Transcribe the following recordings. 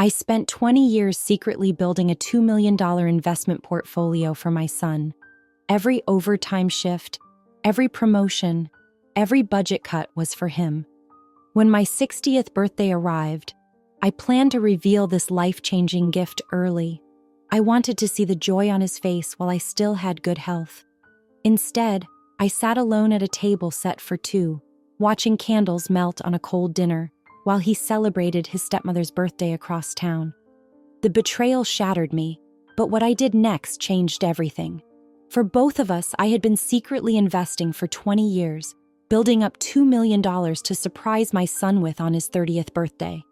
I spent 20 years secretly building a $2 million investment portfolio for my son. Every overtime shift, every promotion, every budget cut was for him. When my 60th birthday arrived, I planned to reveal this life-changing gift early. I wanted to see the joy on his face while I still had good health. Instead, I sat alone at a table set for two, watching candles melt on a cold dinner, while he celebrated his stepmother's birthday across town. The betrayal shattered me, but what I did next changed everything. For both of us, I had been secretly investing for 20 years, building up $2 million to surprise my son with on his 30th birthday.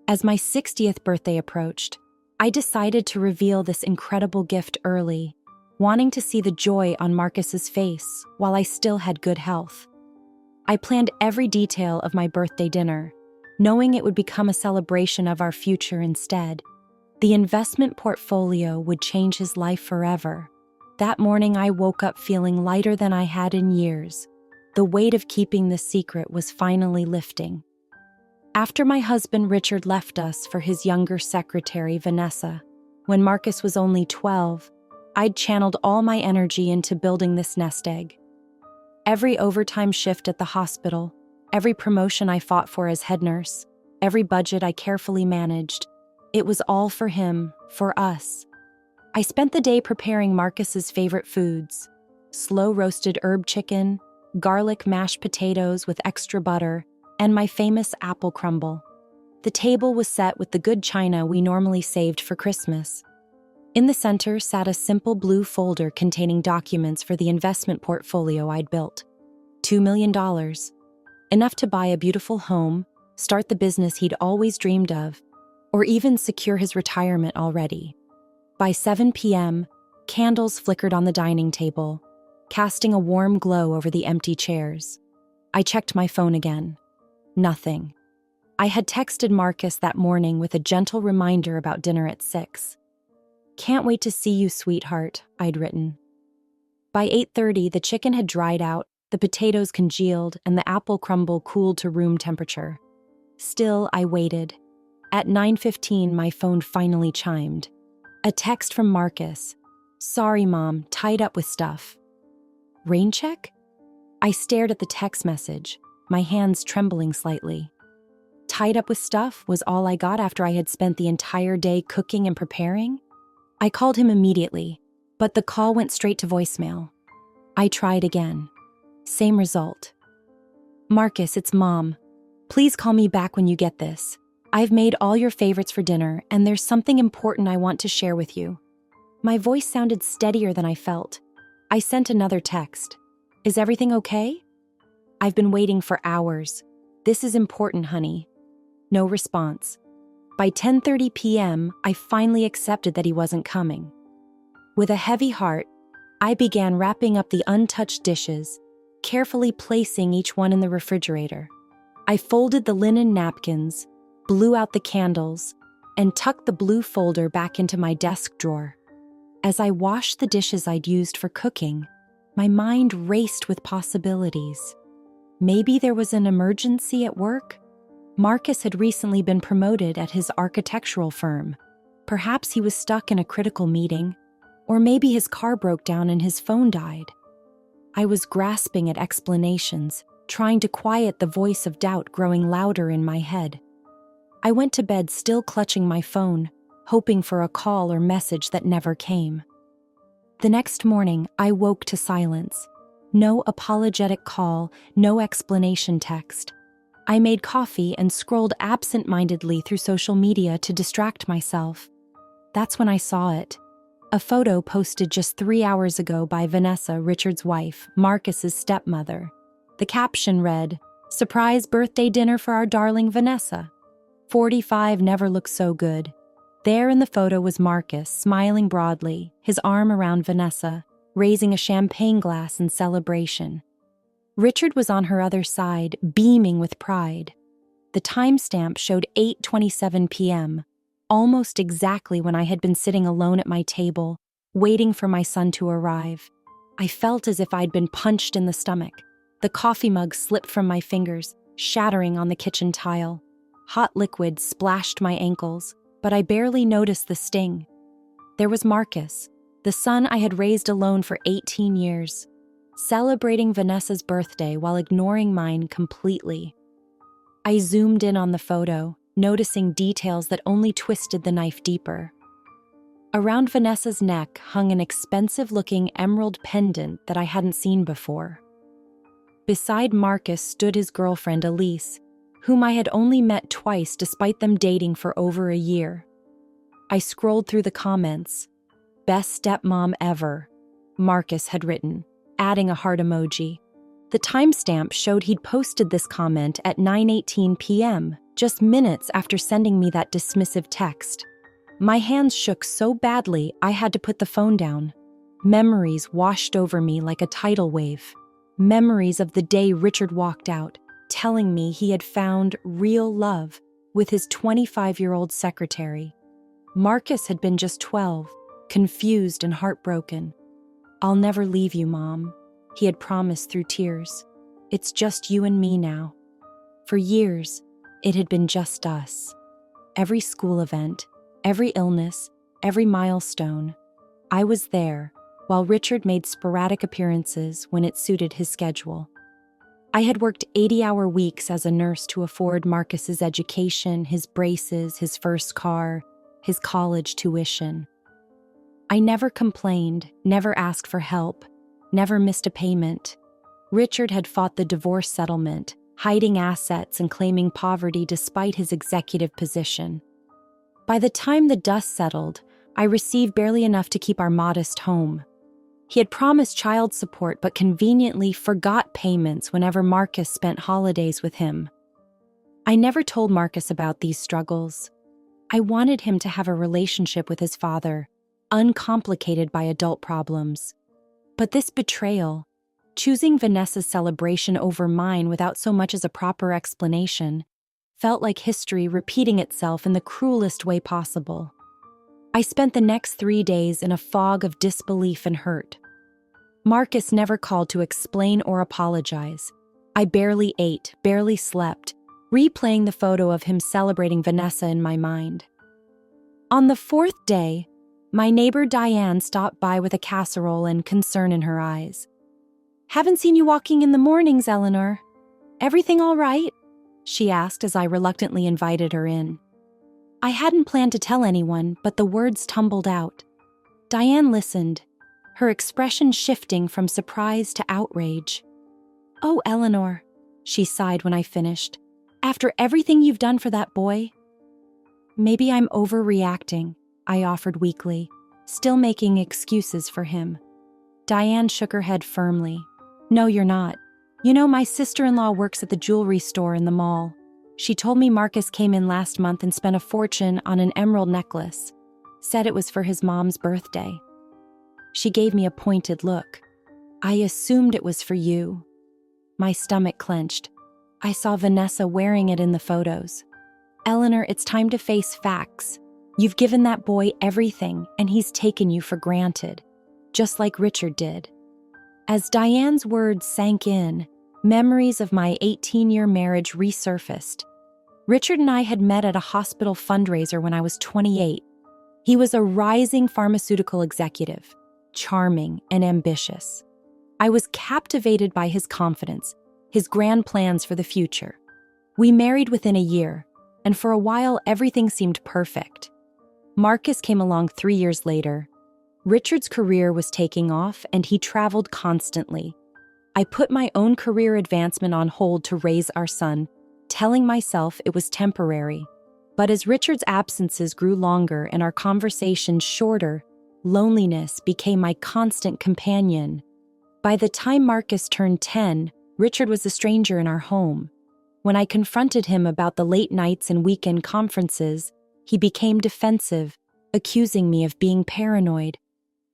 As my 60th birthday approached, I decided to reveal this incredible gift early, wanting to see the joy on Marcus's face while I still had good health. I planned every detail of my birthday dinner, knowing it would become a celebration of our future instead. The investment portfolio would change his life forever. That morning, I woke up feeling lighter than I had in years. The weight of keeping the secret was finally lifting. After my husband Richard left us for his younger secretary, Vanessa, when Marcus was only 12, I'd channeled all my energy into building this nest egg. Every overtime shift at the hospital, every promotion I fought for as head nurse, every budget I carefully managed, it was all for him, for us. I spent the day preparing Marcus's favorite foods: slow-roasted herb chicken, garlic mashed potatoes with extra butter, and my famous apple crumble. The table was set with the good china we normally saved for Christmas. In the center sat a simple blue folder containing documents for the investment portfolio I'd built. $2 million. Enough to buy a beautiful home, start the business he'd always dreamed of, or even secure his retirement already. By 7 p.m., candles flickered on the dining table, casting a warm glow over the empty chairs. I checked my phone again. Nothing. I had texted Marcus that morning with a gentle reminder about dinner at 6. "Can't wait to see you, sweetheart," I'd written. By 8:30, the chicken had dried out, the potatoes congealed, and the apple crumble cooled to room temperature. Still, I waited. At 9:15, my phone finally chimed. A text from Marcus. "Sorry, Mom, tied up with stuff." Rain check? I stared at the text message, my hands trembling slightly. Tied up with stuff was all I got after I had spent the entire day cooking and preparing? I called him immediately, but the call went straight to voicemail. I tried again. Same result. "Marcus, it's Mom. Please call me back when you get this. I've made all your favorites for dinner, and there's something important I want to share with you." My voice sounded steadier than I felt. I sent another text. "Is everything okay? I've been waiting for hours. This is important, honey." No response. By 10:30 p.m., I finally accepted that he wasn't coming. With a heavy heart, I began wrapping up the untouched dishes, carefully placing each one in the refrigerator. I folded the linen napkins, blew out the candles, and tucked the blue folder back into my desk drawer. As I washed the dishes I'd used for cooking, my mind raced with possibilities. Maybe there was an emergency at work? Marcus had recently been promoted at his architectural firm. Perhaps he was stuck in a critical meeting, or maybe his car broke down and his phone died. I was grasping at explanations, trying to quiet the voice of doubt growing louder in my head. I went to bed still clutching my phone, hoping for a call or message that never came. The next morning, I woke to silence. No apologetic call, no explanation text. I made coffee and scrolled absent-mindedly through social media to distract myself. That's when I saw it. A photo posted just 3 hours ago by Vanessa, Richard's wife, Marcus's stepmother. The caption read, "Surprise birthday dinner for our darling Vanessa. 45 never looked so good." There in the photo was Marcus, smiling broadly, his arm around Vanessa, raising a champagne glass in celebration. Richard was on her other side, beaming with pride. The timestamp showed 8:27 p.m., almost exactly when I had been sitting alone at my table, waiting for my son to arrive. I felt as if I'd been punched in the stomach. The coffee mug slipped from my fingers, shattering on the kitchen tile. Hot liquid splashed my ankles, but I barely noticed the sting. There was Marcus, the son I had raised alone for 18 years, celebrating Vanessa's birthday while ignoring mine completely. I zoomed in on the photo, noticing details that only twisted the knife deeper. Around Vanessa's neck hung an expensive-looking emerald pendant that I hadn't seen before. Beside Marcus stood his girlfriend Elise, whom I had only met twice despite them dating for over a year. I scrolled through the comments. "Best stepmom ever," Marcus had written, adding a heart emoji. The timestamp showed he'd posted this comment at 9:18 p.m., just minutes after sending me that dismissive text. My hands shook so badly I had to put the phone down. Memories washed over me like a tidal wave. Memories of the day Richard walked out, telling me he had found real love with his 25-year-old secretary. Marcus had been just 12, confused and heartbroken. "I'll never leave you, Mom," he had promised through tears. "It's just you and me now." For years, it had been just us. Every school event, every illness, every milestone, I was there, while Richard made sporadic appearances when it suited his schedule. I had worked 80-hour weeks as a nurse to afford Marcus's education, his braces, his first car, his college tuition. I never complained, never asked for help, never missed a payment. Richard had fought the divorce settlement, hiding assets and claiming poverty despite his executive position. By the time the dust settled, I received barely enough to keep our modest home. He had promised child support but conveniently forgot payments whenever Marcus spent holidays with him. I never told Marcus about these struggles. I wanted him to have a relationship with his father, uncomplicated by adult problems. But this betrayal, choosing Vanessa's celebration over mine without so much as a proper explanation, felt like history repeating itself in the cruelest way possible. I spent the next 3 days in a fog of disbelief and hurt. Marcus never called to explain or apologize. I barely ate, barely slept, replaying the photo of him celebrating Vanessa in my mind. On the 4th day, my neighbor Diane stopped by with a casserole and concern in her eyes. "Haven't seen you walking in the mornings, Eleanor. Everything all right?" she asked as I reluctantly invited her in. I hadn't planned to tell anyone, but the words tumbled out. Diane listened, her expression shifting from surprise to outrage. "Oh, Eleanor," she sighed when I finished. "After everything you've done for that boy?" "Maybe I'm overreacting," I offered weakly, still making excuses for him. Diane shook her head firmly. "No, you're not. You know, my sister-in-law works at the jewelry store in the mall. She told me Marcus came in last month and spent a fortune on an emerald necklace. Said it was for his mom's birthday." She gave me a pointed look. "I assumed it was for you." My stomach clenched. I saw Vanessa wearing it in the photos. "Eleanor, it's time to face facts. You've given that boy everything, and he's taken you for granted, just like Richard did." As Diane's words sank in, memories of my 18-year marriage resurfaced. Richard and I had met at a hospital fundraiser when I was 28. He was a rising pharmaceutical executive, charming and ambitious. I was captivated by his confidence, his grand plans for the future. We married within a year, and for a while everything seemed perfect. Marcus came along 3 years later. Richard's career was taking off, and he traveled constantly. I put my own career advancement on hold to raise our son, telling myself it was temporary. But as Richard's absences grew longer and our conversations shorter, loneliness became my constant companion. By the time Marcus turned 10, Richard was a stranger in our home. When I confronted him about the late nights and weekend conferences, he became defensive, accusing me of being paranoid.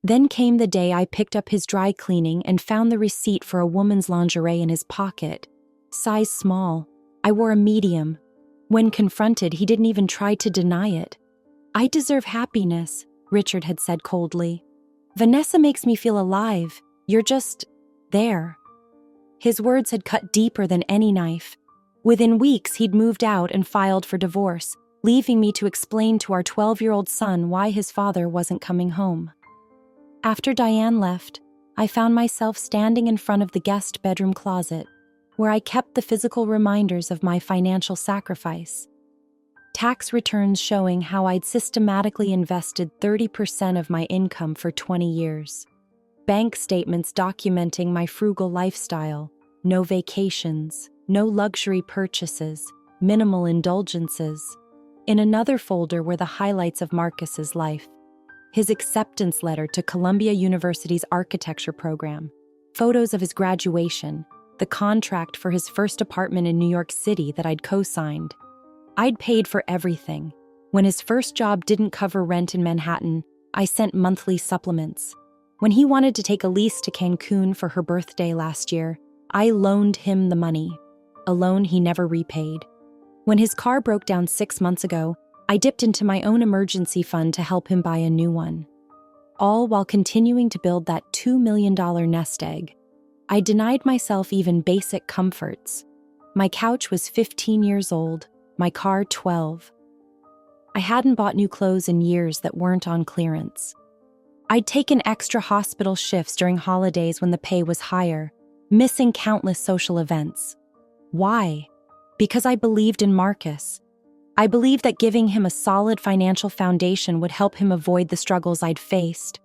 Then came the day I picked up his dry cleaning and found the receipt for a woman's lingerie in his pocket. Size small. I wore a medium. When confronted, he didn't even try to deny it. "I deserve happiness," Richard had said coldly. "Vanessa makes me feel alive. You're just there." His words had cut deeper than any knife. Within weeks, he'd moved out and filed for divorce, leaving me to explain to our 12-year-old son why his father wasn't coming home. After Diane left, I found myself standing in front of the guest bedroom closet, where I kept the physical reminders of my financial sacrifice. Tax returns showing how I'd systematically invested 30% of my income for 20 years. Bank statements documenting my frugal lifestyle, no vacations, no luxury purchases, minimal indulgences. In another folder were the highlights of Marcus's life. His acceptance letter to Columbia University's architecture program, photos of his graduation, the contract for his first apartment in New York City that I'd co-signed. I'd paid for everything. When his first job didn't cover rent in Manhattan, I sent monthly supplements. When he wanted to take Elise to Cancun for her birthday last year, I loaned him the money, a loan he never repaid. When his car broke down 6 months ago, I dipped into my own emergency fund to help him buy a new one. All while continuing to build that $2 million nest egg. I denied myself even basic comforts. My couch was 15 years old, my car 12. I hadn't bought new clothes in years that weren't on clearance. I'd taken extra hospital shifts during holidays when the pay was higher, missing countless social events. Why? Because I believed in Marcus. I believed that giving him a solid financial foundation would help him avoid the struggles I'd faced.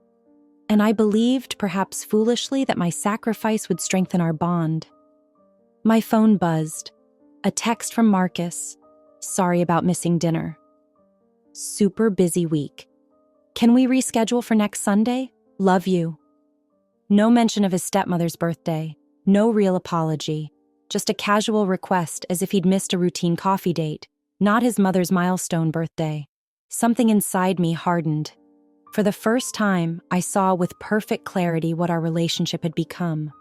And I believed, perhaps foolishly, that my sacrifice would strengthen our bond. My phone buzzed. A text from Marcus. Sorry about missing dinner. Super busy week. Can we reschedule for next Sunday? Love you. No mention of his stepmother's birthday. No real apology. Just a casual request as if he'd missed a routine coffee date. Not his mother's milestone birthday. Something inside me hardened. For the first time, I saw with perfect clarity what our relationship had become.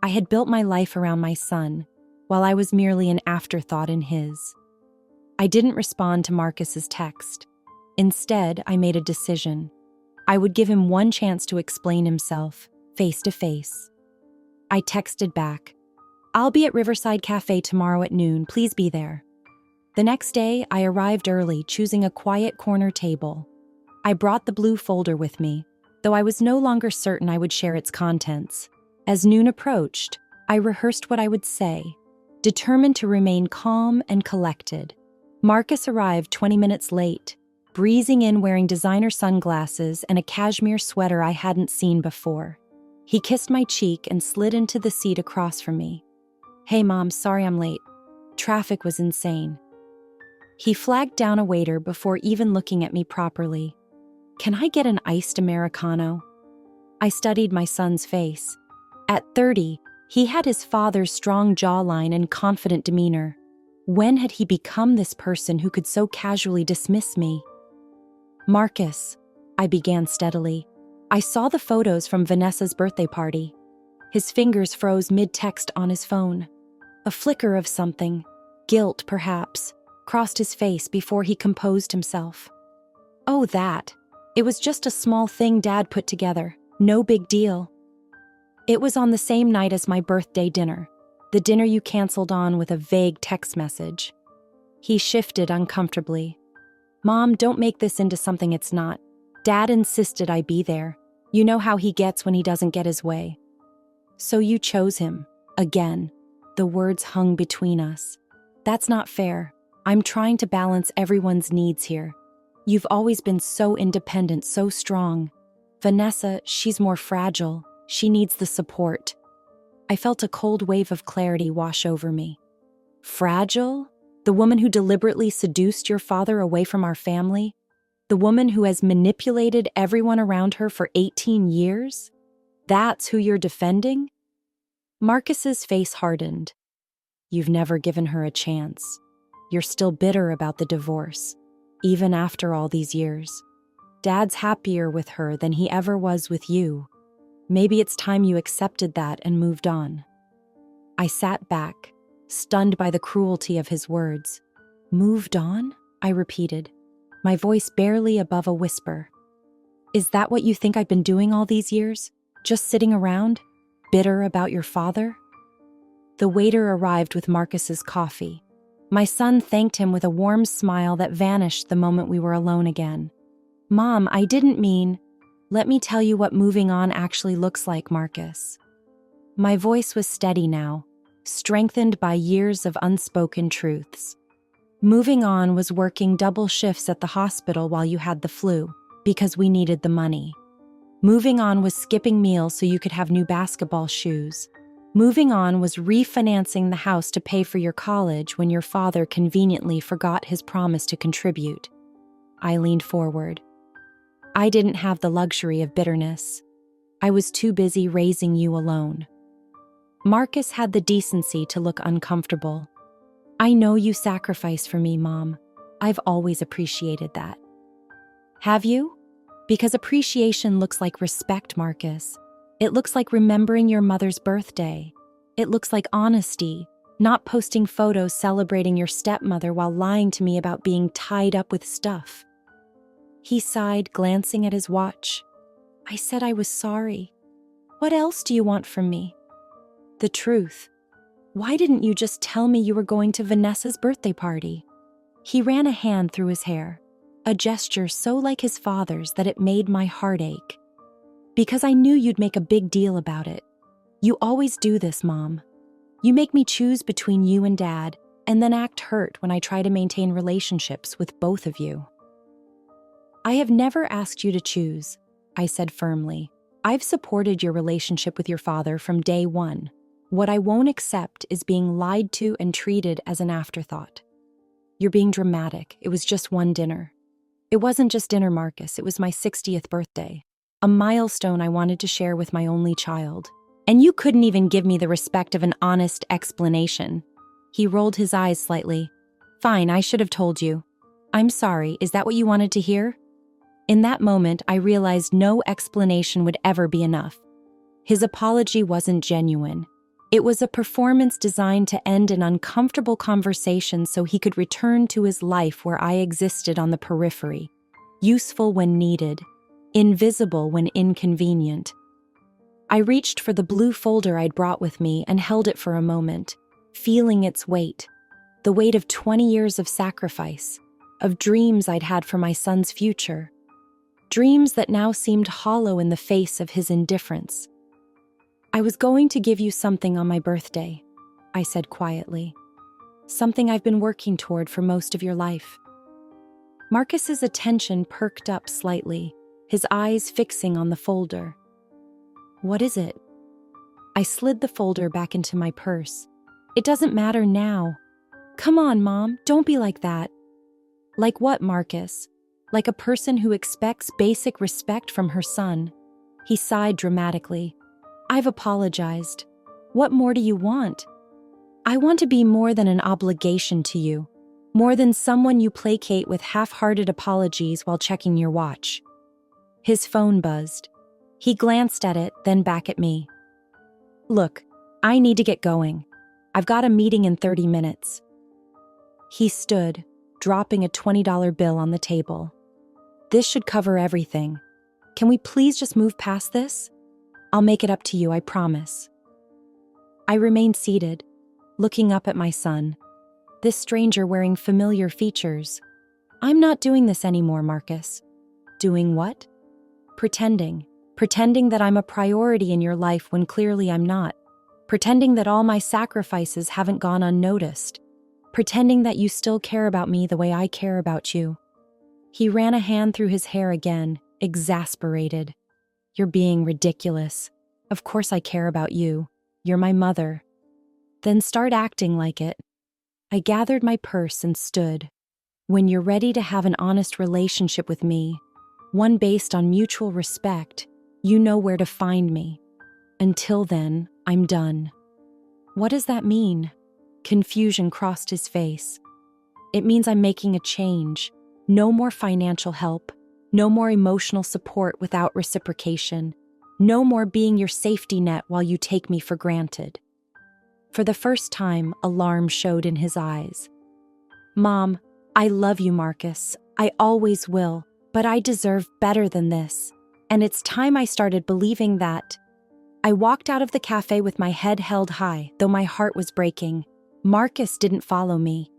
I had built my life around my son, while I was merely an afterthought in his. I didn't respond to Marcus's text. Instead, I made a decision. I would give him one chance to explain himself, face to face. I texted back, "I'll be at Riverside Cafe tomorrow at noon, please be there." The next day, I arrived early, choosing a quiet corner table. I brought the blue folder with me, though I was no longer certain I would share its contents. As noon approached, I rehearsed what I would say, determined to remain calm and collected. Marcus arrived 20 minutes late, breezing in wearing designer sunglasses and a cashmere sweater I hadn't seen before. He kissed my cheek and slid into the seat across from me. "Hey, Mom, sorry I'm late. Traffic was insane." He flagged down a waiter before even looking at me properly. "Can I get an iced Americano?" I studied my son's face. At 30, he had his father's strong jawline and confident demeanor. When had he become this person who could so casually dismiss me? "Marcus," I began steadily. I saw the photos from Vanessa's birthday party. His fingers froze mid-text on his phone. A flicker of something, guilt perhaps, crossed his face before he composed himself. "Oh, that. It was just a small thing Dad put together. No big deal." It was on the same night as my birthday dinner, the dinner you canceled on with a vague text message. He shifted uncomfortably. "Mom, don't make this into something it's not. Dad insisted I be there. You know how he gets when he doesn't get his way." "So you chose him. Again." The words hung between us. "That's not fair. I'm trying to balance everyone's needs here. You've always been so independent, so strong. Vanessa, she's more fragile. She needs the support." I felt a cold wave of clarity wash over me. Fragile? The woman who deliberately seduced your father away from our family? The woman who has manipulated everyone around her for 18 years? That's who you're defending? Marcus's face hardened. "You've never given her a chance. You're still bitter about the divorce, even after all these years. Dad's happier with her than he ever was with you. Maybe it's time you accepted that and moved on." I sat back, stunned by the cruelty of his words. "Moved on?" I repeated, my voice barely above a whisper. "Is that what you think I've been doing all these years? Just sitting around, bitter about your father?" The waiter arrived with Marcus's coffee. My son thanked him with a warm smile that vanished the moment we were alone again. Mom, I didn't mean. Let me tell you what moving on actually looks like, Marcus. My voice was steady now, strengthened by years of unspoken truths. Moving on was working double shifts at the hospital while you had the flu, because we needed the money. Moving on was skipping meals so you could have new basketball shoes. Moving on was refinancing the house to pay for your college when your father conveniently forgot his promise to contribute. I leaned forward. I didn't have the luxury of bitterness. I was too busy raising you alone. Marcus had the decency to look uncomfortable. I know you sacrificed for me, Mom. I've always appreciated that. Have you? Because appreciation looks like respect, Marcus. It looks like remembering your mother's birthday. It looks like honesty, not posting photos celebrating your stepmother while lying to me about being tied up with stuff. He sighed, glancing at his watch. I said I was sorry. What else do you want from me? The truth. Why didn't you just tell me you were going to Vanessa's birthday party? He ran a hand through his hair, a gesture so like his father's that it made my heart ache. Because I knew you'd make a big deal about it. You always do this, Mom. You make me choose between you and Dad, and then act hurt when I try to maintain relationships with both of you. I have never asked you to choose, I said firmly. I've supported your relationship with your father from day one. What I won't accept is being lied to and treated as an afterthought. You're being dramatic. It was just one dinner. It wasn't just dinner, Marcus. It was my 60th birthday. A milestone I wanted to share with my only child. And you couldn't even give me the respect of an honest explanation. He rolled his eyes slightly. Fine, I should have told you. I'm sorry, is that what you wanted to hear? In that moment, I realized no explanation would ever be enough. His apology wasn't genuine. It was a performance designed to end an uncomfortable conversation so he could return to his life where I existed on the periphery, useful when needed, invisible when inconvenient. I reached for the blue folder I'd brought with me and held it for a moment, feeling its weight, the weight of 20 years of sacrifice, of dreams I'd had for my son's future, dreams that now seemed hollow in the face of his indifference. I was going to give you something on my birthday, I said quietly. Something I've been working toward for most of your life. Marcus's attention perked up slightly, his eyes fixing on the folder. What is it? I slid the folder back into my purse. It doesn't matter now. Come on, Mom, don't be like that. Like what, Marcus? Like a person who expects basic respect from her son. He sighed dramatically. I've apologized. What more do you want? I want to be more than an obligation to you, more than someone you placate with half-hearted apologies while checking your watch. His phone buzzed. He glanced at it, then back at me. Look, I need to get going. I've got a meeting in 30 minutes. He stood, dropping a $20 bill on the table. This should cover everything. Can we please just move past this? I'll make it up to you, I promise. I remained seated, looking up at my son, this stranger wearing familiar features. I'm not doing this anymore, Marcus. Doing what? Pretending that I'm a priority in your life when clearly I'm not. Pretending that all my sacrifices haven't gone unnoticed. Pretending that you still care about me the way I care about you. He ran a hand through his hair again, exasperated. You're being ridiculous. Of course I care about you. You're my mother. Then start acting like it. I gathered my purse and stood. When you're ready to have an honest relationship with me, one based on mutual respect, you know where to find me. Until then, I'm done. What does that mean? Confusion crossed his face. It means I'm making a change. No more financial help. No more emotional support without reciprocation. No more being your safety net while you take me for granted. For the first time, alarm showed in his eyes. Mom, I love you, Marcus. I always will, but I deserve better than this. And it's time I started believing that. I walked out of the cafe with my head held high, though my heart was breaking. Marcus didn't follow me.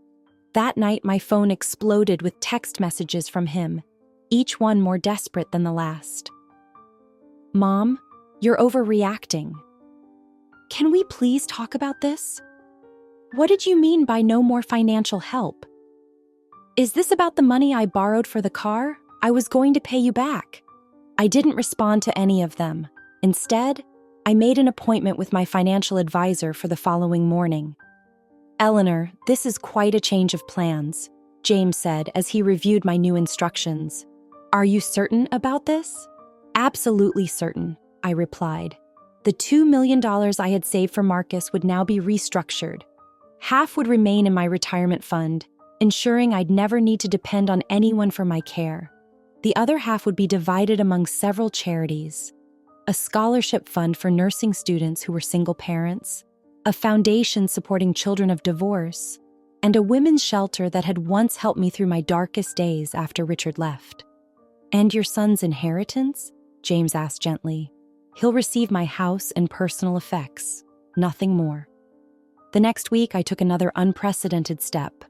That night, my phone exploded with text messages from him, each one more desperate than the last. "Mom, you're overreacting. Can we please talk about this? What did you mean by no more financial help? Is this about the money I borrowed for the car? I was going to pay you back." I didn't respond to any of them. Instead, I made an appointment with my financial advisor for the following morning. "Eleanor, this is quite a change of plans," James said as he reviewed my new instructions. "Are you certain about this?" "Absolutely certain," I replied. The $2 million I had saved for Marcus would now be restructured. Half would remain in my retirement fund, ensuring I'd never need to depend on anyone for my care. The other half would be divided among several charities: a scholarship fund for nursing students who were single parents, a foundation supporting children of divorce, and a women's shelter that had once helped me through my darkest days after Richard left. "And your son's inheritance?" James asked gently. "He'll receive my house and personal effects, nothing more." The next week, I took another unprecedented step.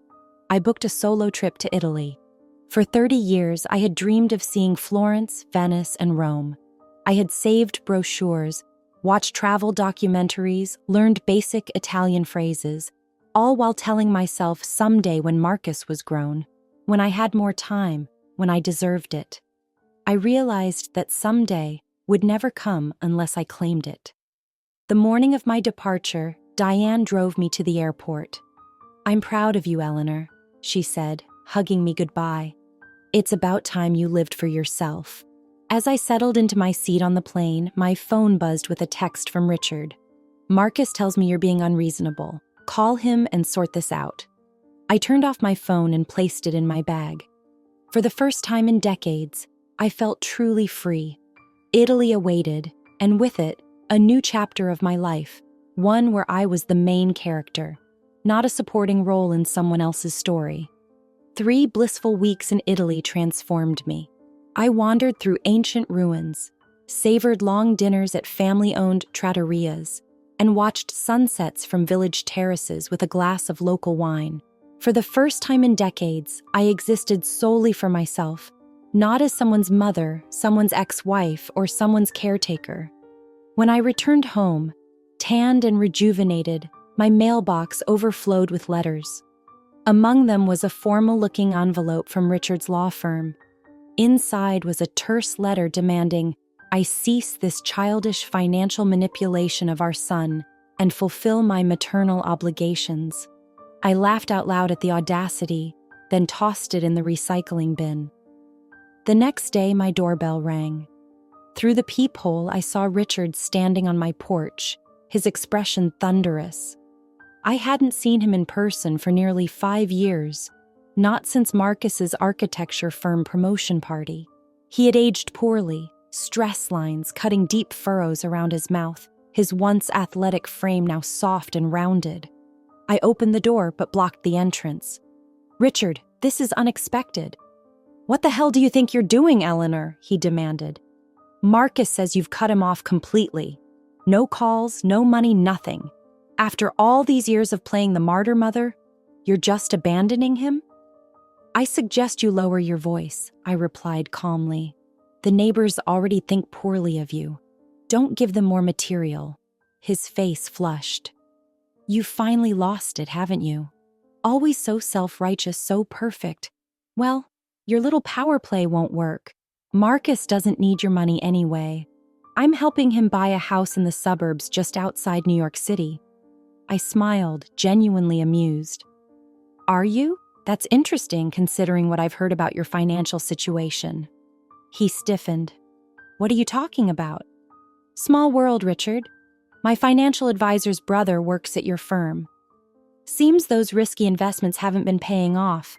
I booked a solo trip to Italy. For 30 years, I had dreamed of seeing Florence, Venice, and Rome. I had saved brochures, watched travel documentaries, learned basic Italian phrases, all while telling myself someday when Marcus was grown, when I had more time, when I deserved it. I realized that someday would never come unless I claimed it. The morning of my departure, Diane drove me to the airport. "I'm proud of you, Eleanor," she said, hugging me goodbye. "It's about time you lived for yourself." As I settled into my seat on the plane, my phone buzzed with a text from Richard. "Marcus tells me you're being unreasonable. Call him and sort this out." I turned off my phone and placed it in my bag. For the first time in decades, I felt truly free. Italy awaited, and with it, a new chapter of my life, one where I was the main character, not a supporting role in someone else's story. 3 blissful weeks in Italy transformed me. I wandered through ancient ruins, savored long dinners at family-owned trattorias, and watched sunsets from village terraces with a glass of local wine. For the first time in decades, I existed solely for myself, not as someone's mother, someone's ex-wife, or someone's caretaker. When I returned home, tanned and rejuvenated, my mailbox overflowed with letters. Among them was a formal-looking envelope from Richard's law firm. Inside was a terse letter demanding I cease this childish financial manipulation of our son and fulfill my maternal obligations. I laughed out loud at the audacity, then tossed it in the recycling bin. The next day, my doorbell rang. Through the peephole, I saw Richard standing on my porch, his expression thunderous. I hadn't seen him in person for nearly 5 years, not since Marcus's architecture firm promotion party. He had aged poorly, stress lines cutting deep furrows around his mouth, his once athletic frame now soft and rounded. I opened the door but blocked the entrance. "Richard, this is unexpected." "What the hell do you think you're doing, Eleanor?" he demanded. "Marcus says you've cut him off completely. No calls, no money, nothing. After all these years of playing the martyr mother, you're just abandoning him?" "I suggest you lower your voice," I replied calmly. "The neighbors already think poorly of you. Don't give them more material." His face flushed. "You've finally lost it, haven't you? Always so self-righteous, so perfect. Well, your little power play won't work. Marcus doesn't need your money anyway. I'm helping him buy a house in the suburbs just outside New York City." I smiled, genuinely amused. "Are you? That's interesting considering what I've heard about your financial situation." He stiffened. "What are you talking about?" "Small world, Richard. My financial advisor's brother works at your firm. Seems those risky investments haven't been paying off,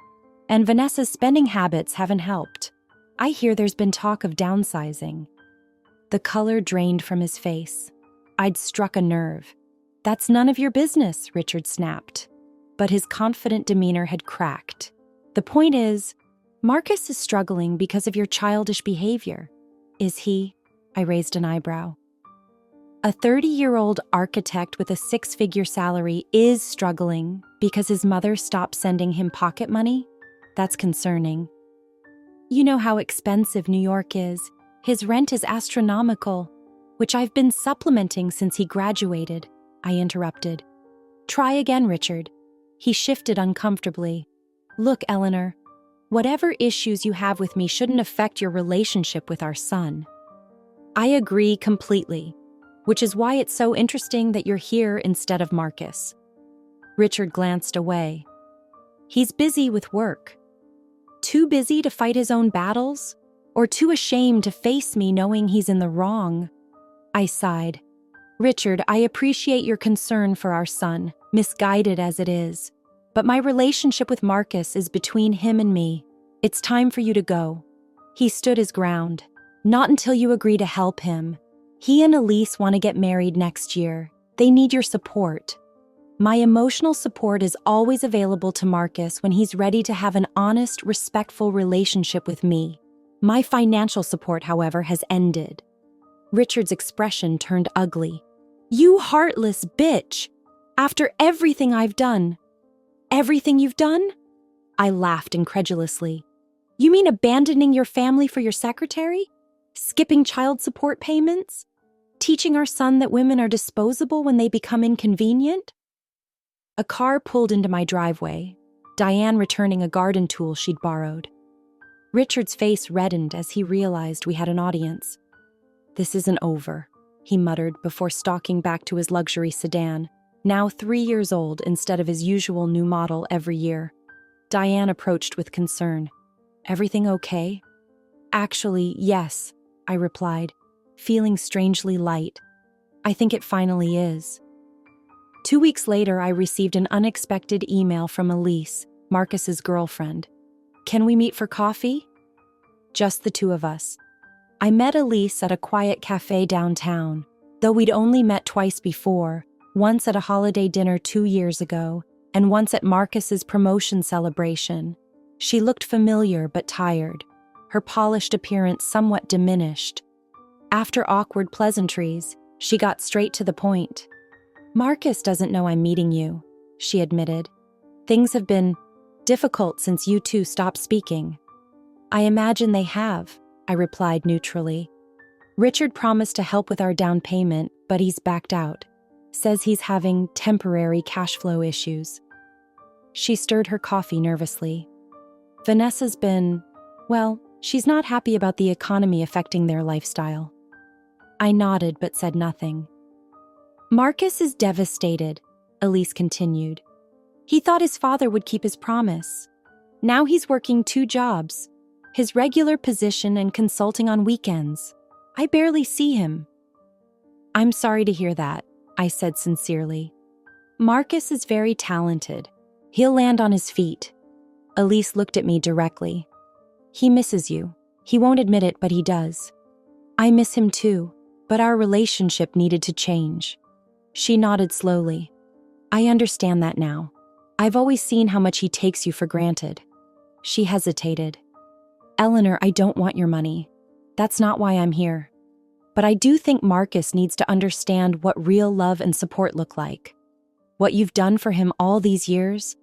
and Vanessa's spending habits haven't helped. I hear there's been talk of downsizing." The color drained from his face. I'd struck a nerve. "That's none of your business," Richard snapped. But his confident demeanor had cracked. "The point is, Marcus is struggling because of your childish behavior." "Is he?" I raised an eyebrow. A 30-year-old architect with a six-figure salary is struggling because his mother stopped sending him pocket money? That's concerning. You know how expensive New York is. His rent is astronomical, which I've been supplementing since he graduated, I interrupted. Try again, Richard. He shifted uncomfortably. Look, Eleanor, whatever issues you have with me shouldn't affect your relationship with our son. I agree completely, which is why it's so interesting that you're here instead of Marcus. Richard glanced away. He's busy with work. Too busy to fight his own battles? Or too ashamed to face me knowing he's in the wrong? I sighed. Richard, I appreciate your concern for our son, misguided as it is. But my relationship with Marcus is between him and me. It's time for you to go. He stood his ground. Not until you agree to help him. He and Elise want to get married next year. They need your support. My emotional support is always available to Marcus when he's ready to have an honest, respectful relationship with me. My financial support, however, has ended. Richard's expression turned ugly. You heartless bitch! After everything I've done. Everything you've done? I laughed incredulously. You mean abandoning your family for your secretary? Skipping child support payments? Teaching our son that women are disposable when they become inconvenient? A car pulled into my driveway, Diane returning a garden tool she'd borrowed. Richard's face reddened as he realized we had an audience. This isn't over, he muttered before stalking back to his luxury sedan, now 3 years old instead of his usual new model every year. Diane approached with concern. Everything okay? Actually, yes, I replied, feeling strangely light. I think it finally is. 2 weeks later, I received an unexpected email from Elise, Marcus's girlfriend. Can we meet for coffee? Just the two of us. I met Elise at a quiet cafe downtown, though we'd only met twice before, once at a holiday dinner 2 years ago, and once at Marcus's promotion celebration. She looked familiar but tired, her polished appearance somewhat diminished. After awkward pleasantries, she got straight to the point. Marcus doesn't know I'm meeting you, she admitted. Things have been difficult since you two stopped speaking. I imagine they have, I replied neutrally. Richard promised to help with our down payment, but he's backed out. Says he's having temporary cash flow issues. She stirred her coffee nervously. Vanessa's been, well, she's not happy about the economy affecting their lifestyle. I nodded but said nothing. Marcus is devastated, Elise continued. He thought his father would keep his promise. Now he's working 2 jobs, his regular position and consulting on weekends. I barely see him. I'm sorry to hear that, I said sincerely. Marcus is very talented. He'll land on his feet. Elise looked at me directly. He misses you. He won't admit it, but he does. I miss him too, but our relationship needed to change. She nodded slowly. I understand that now. I've always seen how much he takes you for granted. She hesitated. Eleanor, I don't want your money. That's not why I'm here. But I do think Marcus needs to understand what real love and support look like. What you've done for him all these years,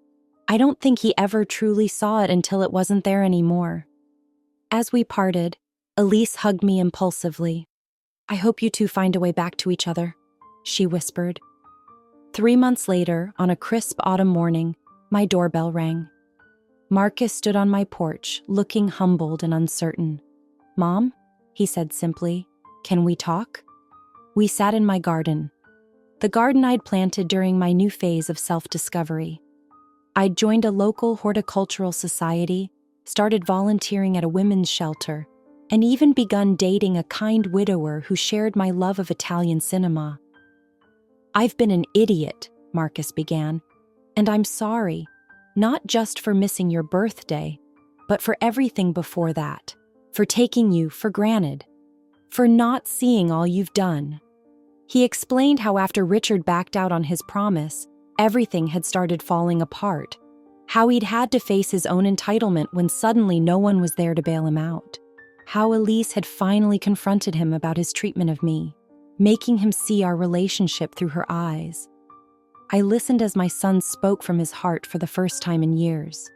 I don't think he ever truly saw it until it wasn't there anymore. As we parted, Elise hugged me impulsively. I hope you two find a way back to each other, she whispered. 3 months later, on a crisp autumn morning, my doorbell rang. Marcus stood on my porch, looking humbled and uncertain. Mom, he said simply, can we talk? We sat in my garden, the garden I'd planted during my new phase of self-discovery. I'd joined a local horticultural society, started volunteering at a women's shelter, and even begun dating a kind widower who shared my love of Italian cinema. I've been an idiot, Marcus began, and I'm sorry, not just for missing your birthday, but for everything before that, for taking you for granted, for not seeing all you've done. He explained how after Richard backed out on his promise, everything had started falling apart, how he'd had to face his own entitlement when suddenly no one was there to bail him out, how Elise had finally confronted him about his treatment of me. making him see our relationship through her eyes. I listened as my son spoke from his heart for the first time in years.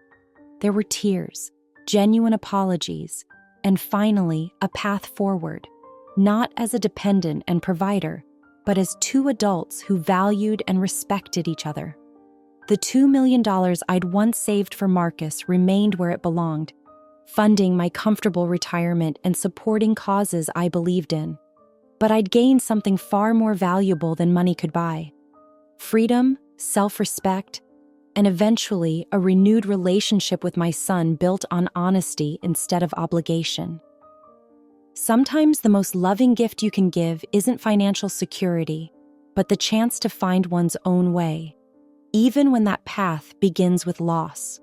There were tears, genuine apologies, and finally, a path forward, not as a dependent and provider, but as two adults who valued and respected each other. The $2 million I'd once saved for Marcus remained where it belonged, funding my comfortable retirement and supporting causes I believed in. But I'd gained something far more valuable than money could buy: freedom, self-respect, and eventually a renewed relationship with my son built on honesty instead of obligation. Sometimes the most loving gift you can give isn't financial security, but the chance to find one's own way, even when that path begins with loss.